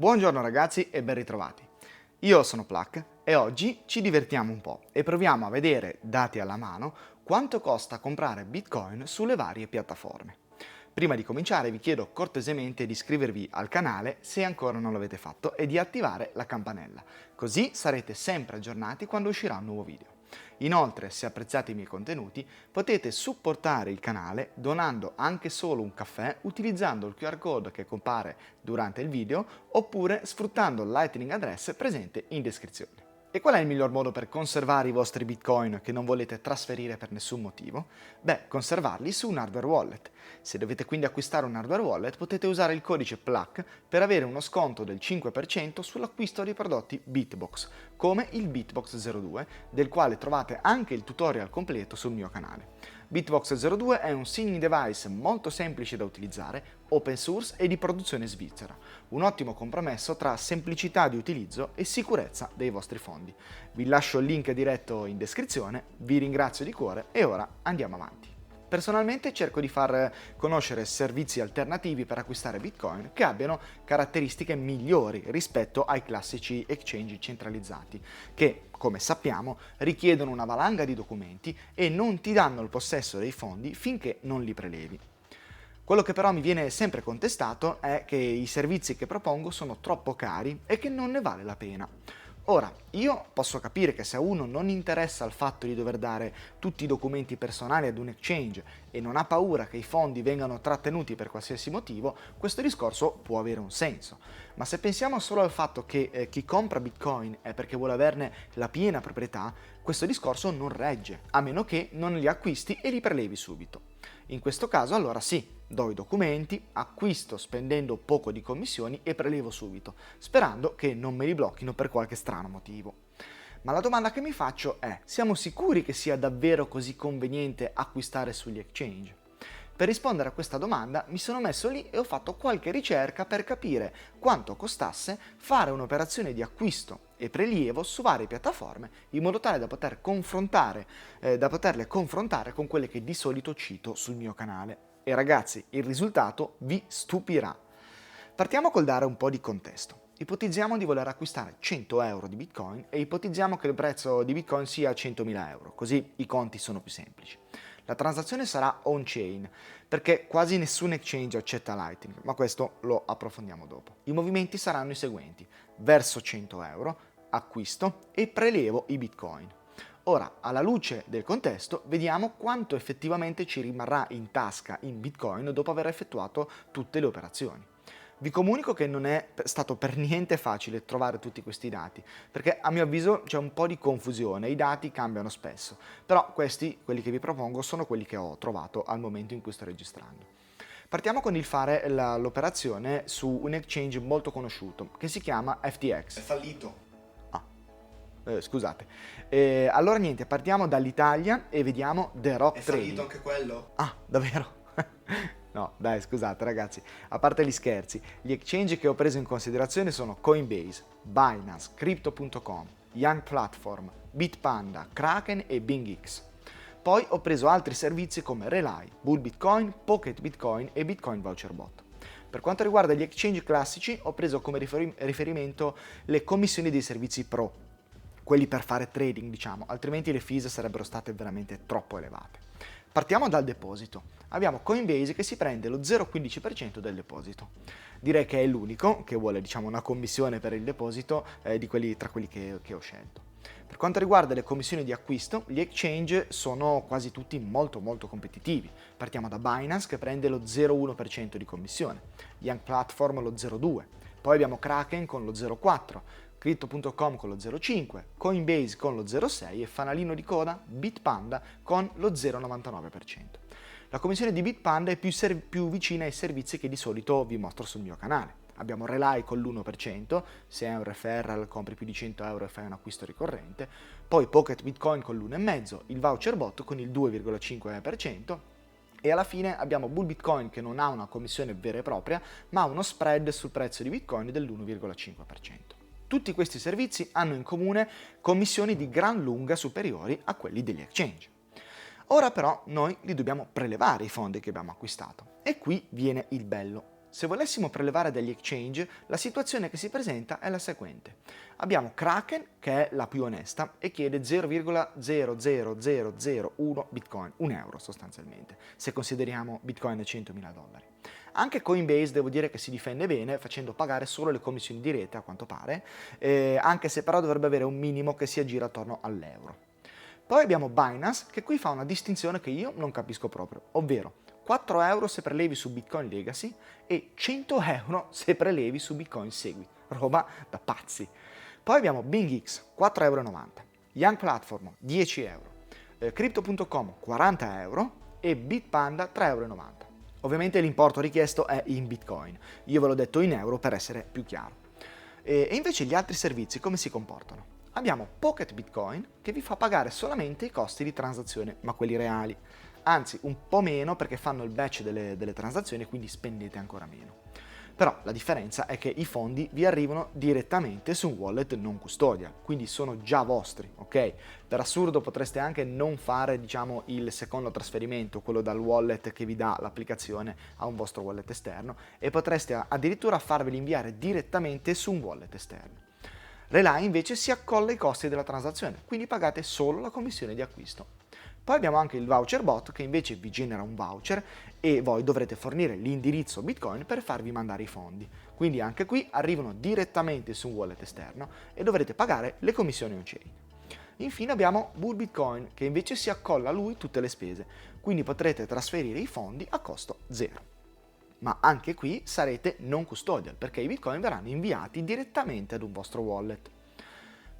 Buongiorno ragazzi e ben ritrovati. Io sono Plak e oggi ci divertiamo un po' e proviamo a vedere, dati alla mano, quanto costa comprare Bitcoin sulle varie piattaforme. Prima di cominciare vi chiedo cortesemente di iscrivervi al canale se ancora non l'avete fatto e di attivare la campanella, così sarete sempre aggiornati quando uscirà un nuovo video. Inoltre, se apprezzate i miei contenuti, potete supportare il canale donando anche solo un caffè utilizzando il QR code che compare durante il video oppure sfruttando il Lightning Address presente in descrizione. E qual è il miglior modo per conservare i vostri Bitcoin che non volete trasferire per nessun motivo? Beh, conservarli su un hardware wallet. Se dovete quindi acquistare un hardware wallet, potete usare il codice PLAK per avere uno sconto del 5% sull'acquisto di prodotti Bitbox, come il Bitbox 02, del quale trovate anche il tutorial completo sul mio canale. Bitbox 02 è un signing device molto semplice da utilizzare, open source e di produzione svizzera, un ottimo compromesso tra semplicità di utilizzo e sicurezza dei vostri fondi. Vi lascio il link diretto in descrizione, vi ringrazio di cuore e ora andiamo avanti. Personalmente cerco di far conoscere servizi alternativi per acquistare Bitcoin che abbiano caratteristiche migliori rispetto ai classici exchange centralizzati, che, come sappiamo, richiedono una valanga di documenti e non ti danno il possesso dei fondi finché non li prelevi. Quello che però mi viene sempre contestato è che i servizi che propongo sono troppo cari e che non ne vale la pena. Ora, io posso capire che se a uno non interessa il fatto di dover dare tutti i documenti personali ad un exchange e non ha paura che i fondi vengano trattenuti per qualsiasi motivo, questo discorso può avere un senso. Ma se pensiamo solo al fatto che chi compra Bitcoin è perché vuole averne la piena proprietà, questo discorso non regge, a meno che non li acquisti e li prelevi subito. In questo caso allora sì, do i documenti, acquisto spendendo poco di commissioni e prelevo subito, sperando che non me li blocchino per qualche strano motivo. Ma la domanda che mi faccio è: siamo sicuri che sia davvero così conveniente acquistare sugli exchange? Per rispondere a questa domanda mi sono messo lì e ho fatto qualche ricerca per capire quanto costasse fare un'operazione di acquisto e prelievo su varie piattaforme in modo tale da poterle confrontare con quelle che di solito cito sul mio canale. E ragazzi, il risultato vi stupirà. Partiamo col dare un po' di contesto. Ipotizziamo di voler acquistare 100 euro di Bitcoin e ipotizziamo che il prezzo di Bitcoin sia 100.000 euro, così i conti sono più semplici. La transazione sarà on-chain, perché quasi nessun exchange accetta Lightning, ma questo lo approfondiamo dopo. I movimenti saranno i seguenti: verso 100 euro, acquisto e prelevo i Bitcoin. Ora, alla luce del contesto, vediamo quanto effettivamente ci rimarrà in tasca in Bitcoin dopo aver effettuato tutte le operazioni. Vi comunico che non è stato per niente facile trovare tutti questi dati, perché a mio avviso c'è un po' di confusione, i dati cambiano spesso, però questi, quelli che vi propongo, sono quelli che ho trovato al momento in cui sto registrando. Partiamo con il fare l'operazione su un exchange molto conosciuto, che si chiama FTX. È fallito. Scusate. Allora niente, partiamo dall'Italia e vediamo The Rock È Trading. fallito anche quello? Ah, davvero? No, dai, scusate ragazzi, a parte gli scherzi, gli exchange che ho preso in considerazione sono Coinbase, Binance, Crypto.com, Young Platform, Bitpanda, Kraken e BingX. Poi ho preso altri servizi come Relai, Bull Bitcoin, Pocket Bitcoin e Bitcoin Voucher Bot. Per quanto riguarda gli exchange classici, ho preso come riferimento le commissioni dei servizi pro, quelli per fare trading, diciamo, altrimenti le fees sarebbero state veramente troppo elevate. Partiamo dal deposito. Abbiamo Coinbase che si prende lo 0,15% del deposito. Direi che è l'unico che vuole, diciamo, una commissione per il deposito tra quelli che ho scelto. Per quanto riguarda le commissioni di acquisto, gli exchange sono quasi tutti molto competitivi. Partiamo da Binance che prende lo 0,1% di commissione, Young Platform lo 0,2%, poi abbiamo Kraken con lo 0,4%, Crypto.com con lo 0,5%, Coinbase con lo 0,6% e fanalino di coda Bitpanda con lo 0,99%. La commissione di Bitpanda è più vicina ai servizi che di solito vi mostro sul mio canale. Abbiamo Relai con l'1%, se è un referral compri più di 100 euro e fai un acquisto ricorrente, poi Pocket Bitcoin con l'1,5%, il Voucher Bot con il 2,5% e alla fine abbiamo Bull Bitcoin che non ha una commissione vera e propria, ma ha uno spread sul prezzo di Bitcoin dell'1,5%. Tutti questi servizi hanno in comune commissioni di gran lunga superiori a quelli degli exchange. Ora però noi li dobbiamo prelevare i fondi che abbiamo acquistato e qui viene il bello. Se volessimo prelevare dagli exchange, la situazione che si presenta è la seguente. Abbiamo Kraken, che è la più onesta, e chiede 0,00001 Bitcoin, un euro sostanzialmente, se consideriamo Bitcoin a 100.000 dollari. Anche Coinbase devo dire che si difende bene facendo pagare solo le commissioni di rete a quanto pare, anche se però dovrebbe avere un minimo che si aggira attorno all'euro. Poi abbiamo Binance che qui fa una distinzione che io non capisco proprio, ovvero 4 euro se prelevi su Bitcoin Legacy e 100 euro se prelevi su Bitcoin Segui, roba da pazzi. Poi abbiamo BingX 4,90 euro, Young Platform 10 euro, Crypto.com 40 euro e Bitpanda 3,90 euro. Ovviamente l'importo richiesto è in Bitcoin, io ve l'ho detto in euro per essere più chiaro. E invece gli altri servizi come si comportano? Abbiamo Pocket Bitcoin che vi fa pagare solamente i costi di transazione, ma quelli reali. Anzi, un po' meno perché fanno il batch delle transazioni e quindi spendete ancora meno. Però la differenza è che i fondi vi arrivano direttamente su un wallet non custodial, quindi sono già vostri, ok? Per assurdo potreste anche non fare, diciamo, il secondo trasferimento, quello dal wallet che vi dà l'applicazione a un vostro wallet esterno, e potreste addirittura farveli inviare direttamente su un wallet esterno. Relay invece si accolla i costi della transazione, quindi pagate solo la commissione di acquisto. Poi abbiamo anche il voucher bot che invece vi genera un voucher e voi dovrete fornire l'indirizzo Bitcoin per farvi mandare i fondi. Quindi anche qui arrivano direttamente su un wallet esterno e dovrete pagare le commissioni on-chain. Infine abbiamo Bull Bitcoin che invece si accolla a lui tutte le spese, quindi potrete trasferire i fondi a costo zero. Ma anche qui sarete non custodial perché i Bitcoin verranno inviati direttamente ad un vostro wallet.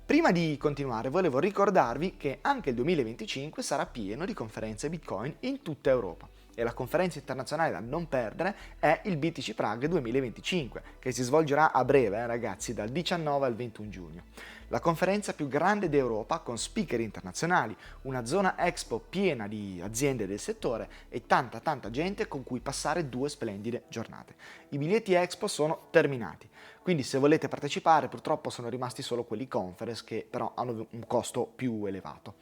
Prima di continuare volevo ricordarvi che anche il 2025 sarà pieno di conferenze Bitcoin in tutta Europa e la conferenza internazionale da non perdere è il BTC Prague 2025 che si svolgerà a breve, ragazzi, dal 19 al 21 giugno. La conferenza più grande d'Europa con speaker internazionali, una zona expo piena di aziende del settore e tanta gente con cui passare 2 splendide giornate. I biglietti expo sono terminati. Quindi se volete partecipare purtroppo sono rimasti solo quelli conference che però hanno un costo più elevato.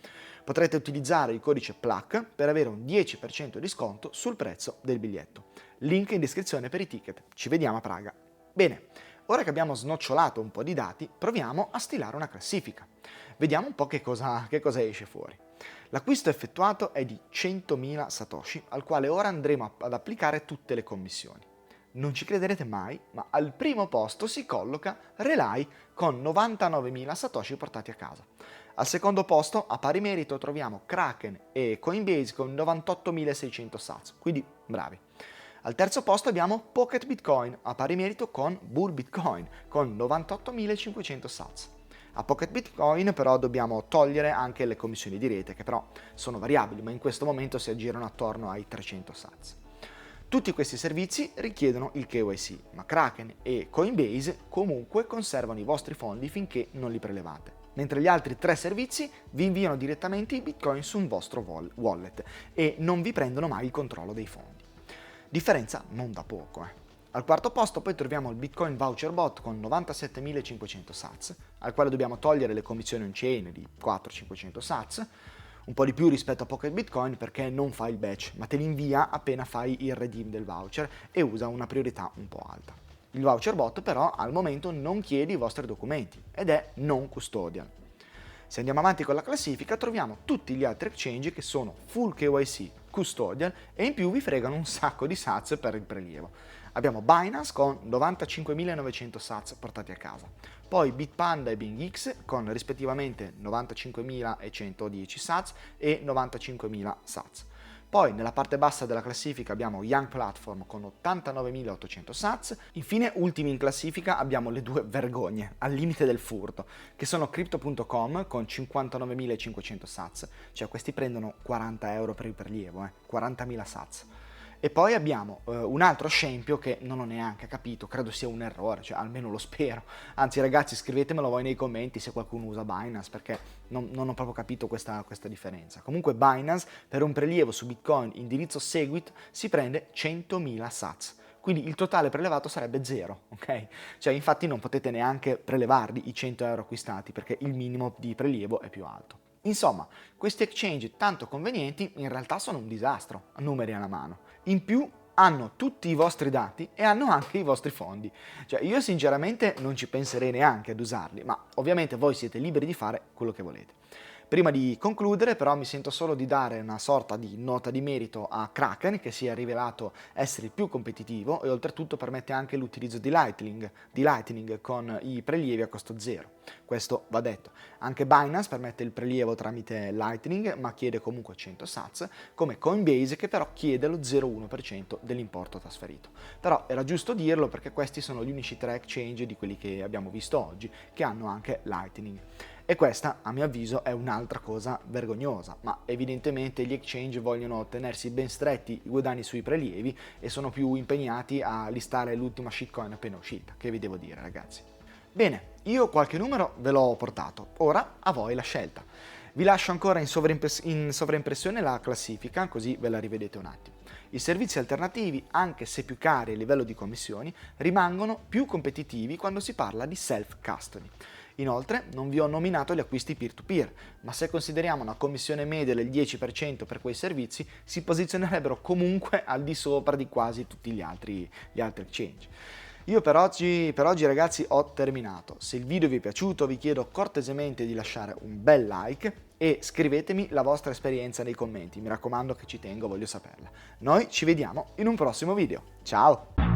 Potrete utilizzare il codice PLAC per avere un 10% di sconto sul prezzo del biglietto. Link in descrizione per i ticket. Ci vediamo a Praga. Bene, ora che abbiamo snocciolato un po' di dati, proviamo a stilare una classifica. Vediamo un po' che cosa esce fuori. L'acquisto effettuato è di 100.000 Satoshi, al quale ora andremo ad applicare tutte le commissioni. Non ci crederete mai, ma al primo posto si colloca Relay con 99.000 Satoshi portati a casa. Al secondo posto, a pari merito, troviamo Kraken e Coinbase con 98.600 sats, quindi bravi. Al terzo posto abbiamo Pocket Bitcoin, a pari merito con Bull Bitcoin, con 98.500 sats. A Pocket Bitcoin però dobbiamo togliere anche le commissioni di rete, che però sono variabili, ma in questo momento si aggirano attorno ai 300 sats. Tutti questi servizi richiedono il KYC, ma Kraken e Coinbase comunque conservano i vostri fondi finché non li prelevate, mentre gli altri 3 servizi vi inviano direttamente i Bitcoin su un vostro wallet e non vi prendono mai il controllo dei fondi. Differenza non da poco. Al quarto posto poi troviamo il Bitcoin Voucher Bot con 97.500 sats, al quale dobbiamo togliere le commissioni on-chain di 400-500 sats, un po' di più rispetto a Pocket Bitcoin perché non fa il batch, ma te li invia appena fai il redeem del voucher e usa una priorità un po' alta. Il voucher bot però al momento non chiede i vostri documenti ed è non custodial. Se andiamo avanti con la classifica troviamo tutti gli altri exchange che sono full KYC, custodial e in più vi fregano un sacco di sats per il prelievo. Abbiamo Binance con 95.900 sats portati a casa, poi Bitpanda e BingX con rispettivamente 95.110 sats e 95.000 sats. Poi nella parte bassa della classifica abbiamo Young Platform con 89.800 sats. Infine, ultimi in classifica, abbiamo le 2 vergogne, al limite del furto, che sono Crypto.com con 59.500 sats, cioè questi prendono 40 euro per il prelievo, 40.000 sats. E poi abbiamo un altro scempio che non ho neanche capito, credo sia un errore, cioè almeno lo spero. Anzi ragazzi scrivetemelo voi nei commenti se qualcuno usa Binance perché non ho proprio capito questa differenza. Comunque Binance per un prelievo su Bitcoin indirizzo Segwit si prende 100.000 sats. Quindi il totale prelevato sarebbe 0, ok? Cioè infatti non potete neanche prelevarli i 100 euro acquistati perché il minimo di prelievo è più alto. Insomma, questi exchange tanto convenienti in realtà sono un disastro, a numeri alla mano. In più hanno tutti i vostri dati e hanno anche i vostri fondi. Cioè, io sinceramente non ci penserei neanche ad usarli, ma ovviamente voi siete liberi di fare quello che volete. Prima di concludere però mi sento solo di dare una sorta di nota di merito a Kraken, che si è rivelato essere il più competitivo e oltretutto permette anche l'utilizzo di Lightning con i prelievi a costo zero. Questo va detto. Anche Binance permette il prelievo tramite Lightning ma chiede comunque 100 Sats, come Coinbase che però chiede lo 0,1% dell'importo trasferito. Però era giusto dirlo perché questi sono gli unici 3 exchange di quelli che abbiamo visto oggi che hanno anche Lightning. E questa, a mio avviso, è un'altra cosa vergognosa, ma evidentemente gli exchange vogliono tenersi ben stretti i guadagni sui prelievi e sono più impegnati a listare l'ultima shitcoin appena uscita, che vi devo dire ragazzi. Bene, io qualche numero ve l'ho portato, ora a voi la scelta. Vi lascio ancora in sovraimpressione la classifica, così ve la rivedete un attimo. I servizi alternativi, anche se più cari a livello di commissioni, rimangono più competitivi quando si parla di self-custody. Inoltre non vi ho nominato gli acquisti peer-to-peer, ma se consideriamo una commissione media del 10% per quei servizi, si posizionerebbero comunque al di sopra di quasi tutti gli altri exchange. Io per oggi ragazzi ho terminato. Se il video vi è piaciuto vi chiedo cortesemente di lasciare un bel like e scrivetemi la vostra esperienza nei commenti, mi raccomando che ci tengo, voglio saperla. Noi ci vediamo in un prossimo video. Ciao!